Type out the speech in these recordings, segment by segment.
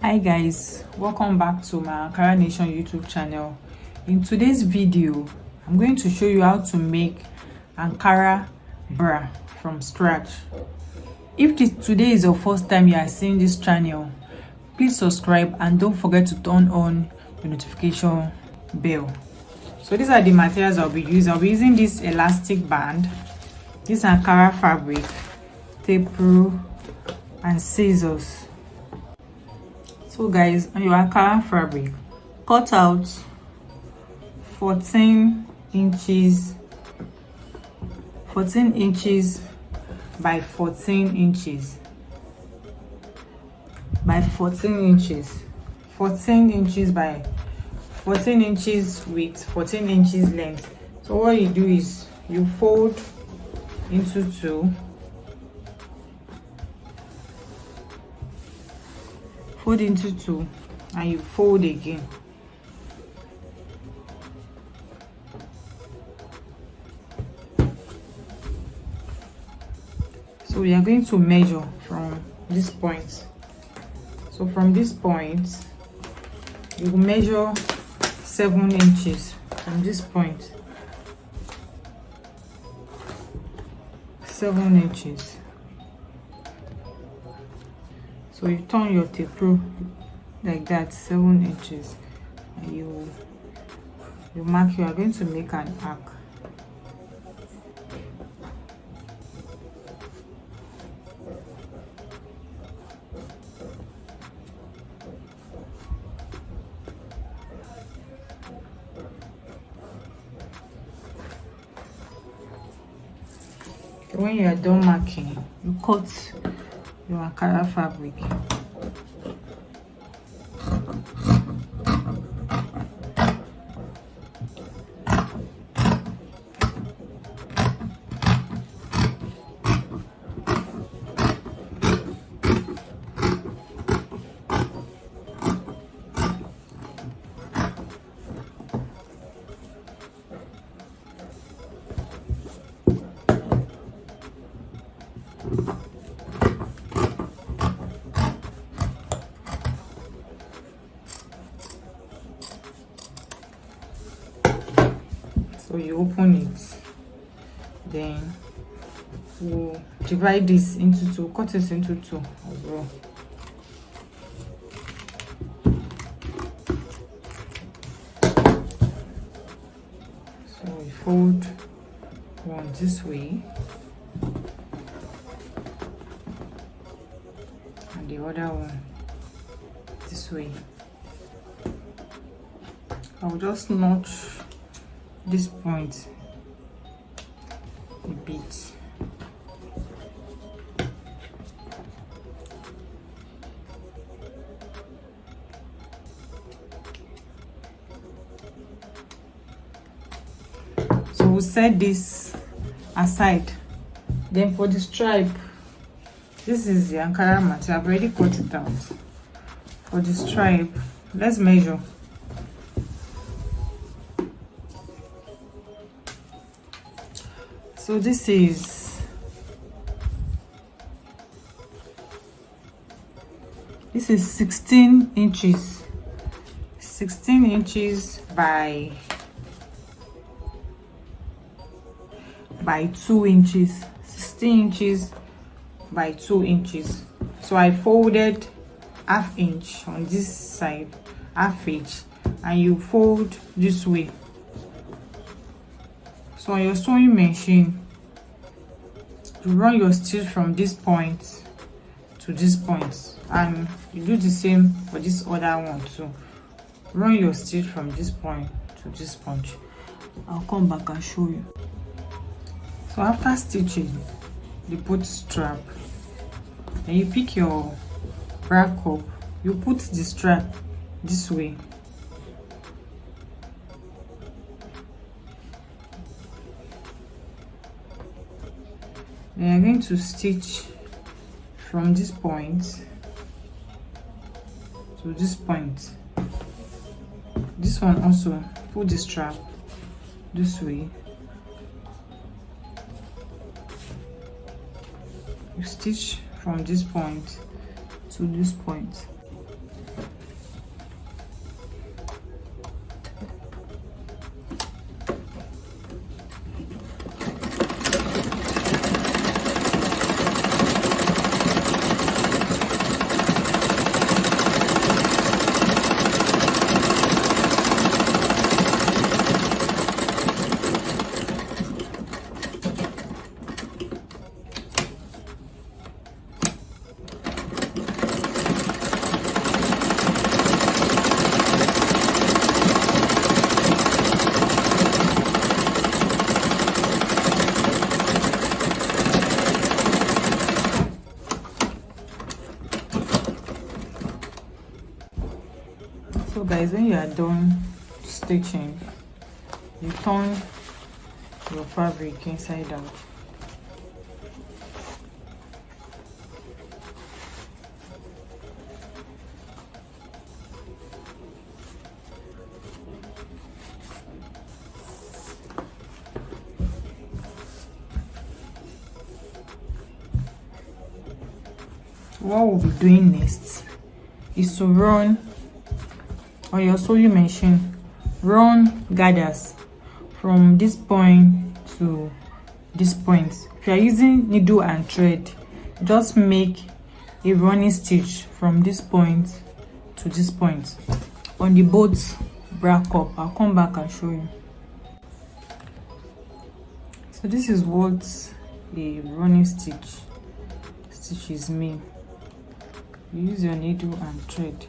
Hi guys, welcome back to my Ankara Nation YouTube channel. In today's video, I'm going to show you how to make Ankara bra from scratch. If today is your first time you are seeing this channel, please subscribe and don't forget to turn on the notification bell. So these are the materials I'll be using. I'll be using this elastic band, this Ankara Fabric, tape rule, and scissors. So guys, on your Ankara Fabric, cut out 14 inches by 14 inches by 14 inches 14 inches by 14 inches width, 14 inches length. So what you do is you fold into two, and you fold again. So we are going to measure from this point. So from this point you will measure 7 inches from this point. 7 inches. So you turn your tape rule like that, 7 inches, and you mark. You are going to make an arc. When you are done marking, you cut your Ankara fabric. So you open it, then we'll divide this into two, cut it into two as well. So we fold one this way and the other one this way. I'll just notch this point a bit. So we'll set this aside. Then for the stripe, this is the Ankara material. I've already cut it out. For the stripe, let's measure. So this is this is 16 inches. 16 inches by 2 inches. 16 inches by 2 inches. So I folded ½ inch on this side, ½ inch, and you fold this way. So on your sewing machine, you run your stitch from this point to this point, and you do the same for this other one too. Run your stitch from this point to this point. I'll come back and show you. So after stitching the both strap, then you pick your bra cup, you put the strap this way. Then you're going to stitch from this point to this point. This one also, put the strap this way. You stitch from this point to this point. So guys, when you are done stitching, you turn your fabric inside out. What we'll be doing next is to run on your sewing machine, run gathers from this point to this point. If you are using needle and thread, just make a running stitch from this point to this point on the both bra cup. I'll come back and show you. So this is what a running stitches mean. You use your needle and thread.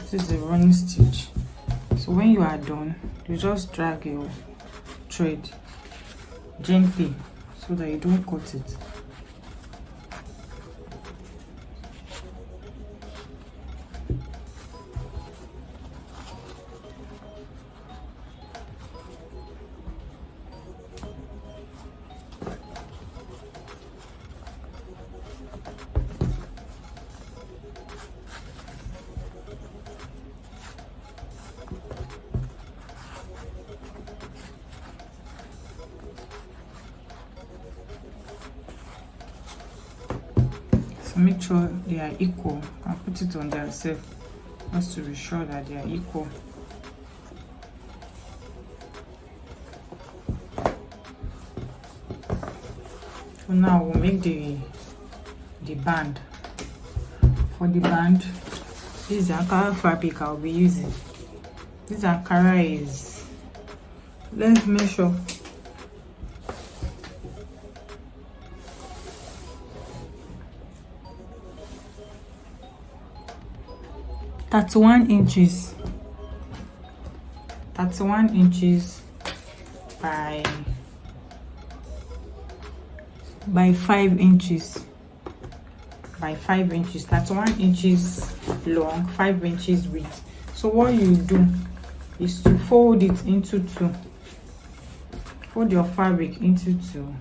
This is a running stitch. So when you are done, you just drag your thread gently so that you don't cut it. Make sure they are equal. I'll put it on there self just to be sure that they are equal. So now we'll make the band. For the band, this is Ankara fabric I'll be using. This Ankara is, let's measure. Inches 31 inches by 5 inches by 5 inches, 31 inches long, 5 inches width. So what you do is to fold it into two. Fold your fabric into two.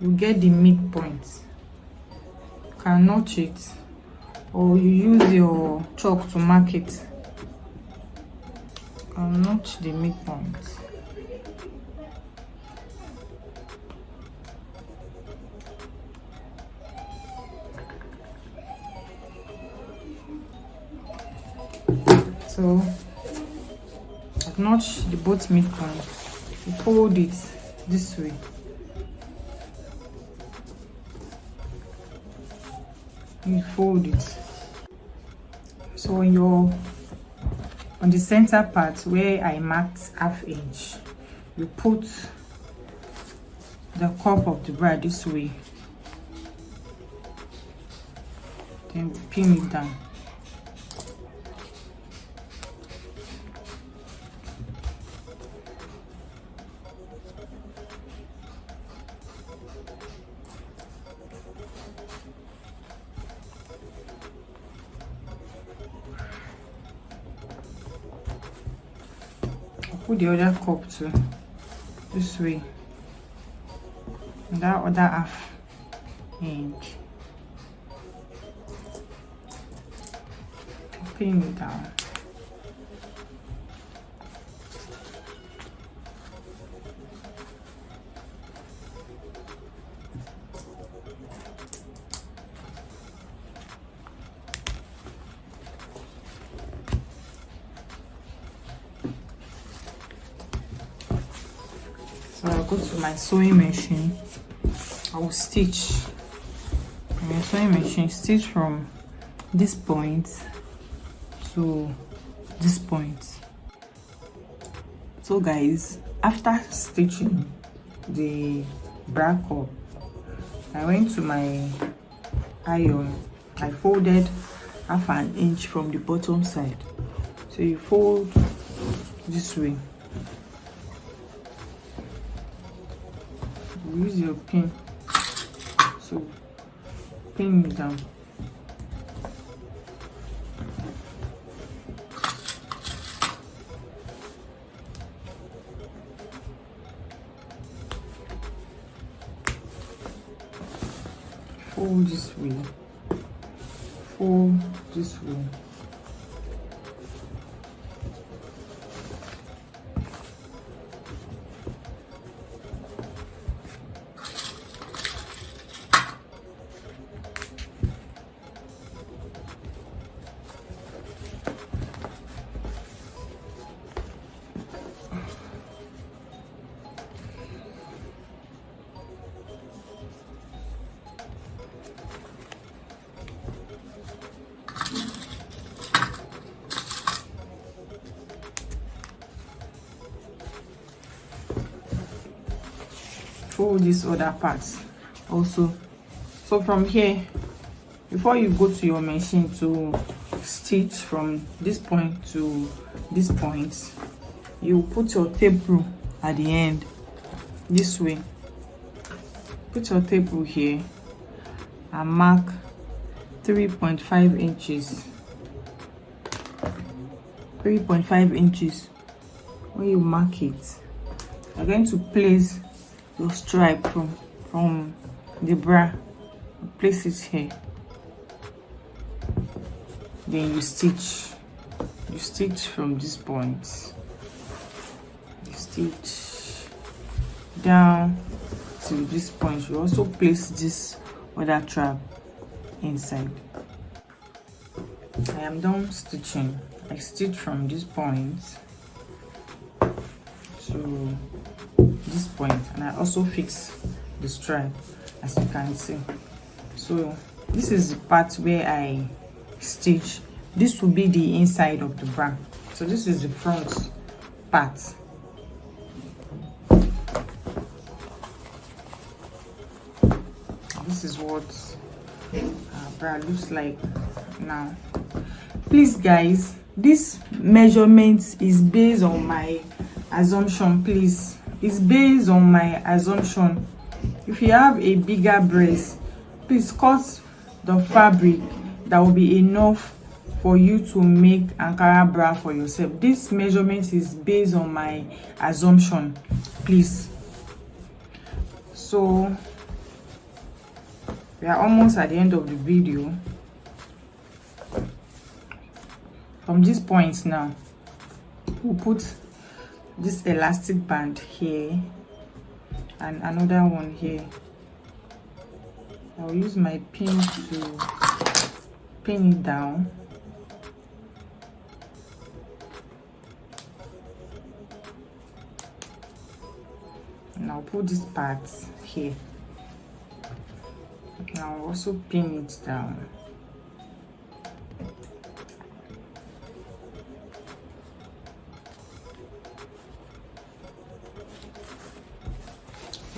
You get the midpoint. You can notch it, or you use your chalk to mark it. You can notch the midpoint. So I've notched the both midpoint. You fold it this way. You fold it. So on the center part where I marked ½ inch, you put the cup of the bra this way, then pin it down. Put the other cup too this way, and that other ½ inch, pin it down. So I'll go to my sewing machine. I will stitch on my sewing machine, stitch from this point to this point. So guys, after stitching the bra cup, I went to my iron. I folded half an inch from the bottom side. So you fold this way. Use your pin to pin it down. Fold this way. Fold this way. Fold this other parts also. So from here, before you go to your machine to stitch from this point to this point, you put your tape rule at the end this way. Put your tape rule here and mark 3.5 inches. 3.5 inches. When you mark it, you're going to place your stripe from the bra. Place it here. Then you stitch from this point. You stitch down to this point. You also place this other trap inside. I am done stitching. I stitch from this point to this point, and I also fix the stripe, as you can see. So this is the part where I stitch. This will be the inside of the bra. So this is the front part. This is what our bra looks like now. Please guys, this measurement is based on my assumption. Please, it's based on my assumption. If you have a bigger breast, please cut the fabric that will be enough for you to make Ankara bra for yourself. This measurement is based on my assumption, please. So we are almost at the end of the video. From this point now, we'll put this elastic band here and another one here. I'll use my pin to pin it down. And I'll put this part here. And I'll also pin it down.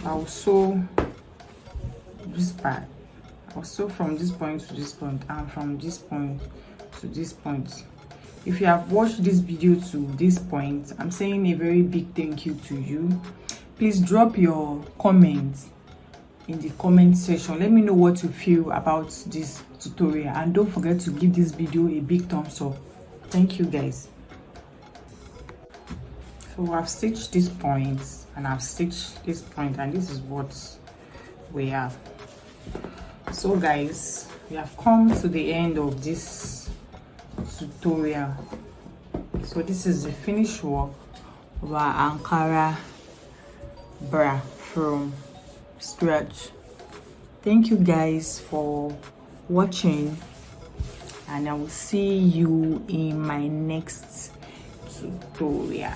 I'll sew this part. I'll sew from this point to this point and from this point to this point. If you have watched this video to this point, I'm saying a very big thank you to you. Please drop your comments in the comment section. Let me know what you feel about this tutorial, and don't forget to give this video a big thumbs up. Thank you guys. So I've stitched this point and I've stitched this point, and this is what we have. So guys, we have come to the end of this tutorial. So this is the finished work of our Ankara bra from scratch. Thank you guys for watching, and I will see you in my next tutorial.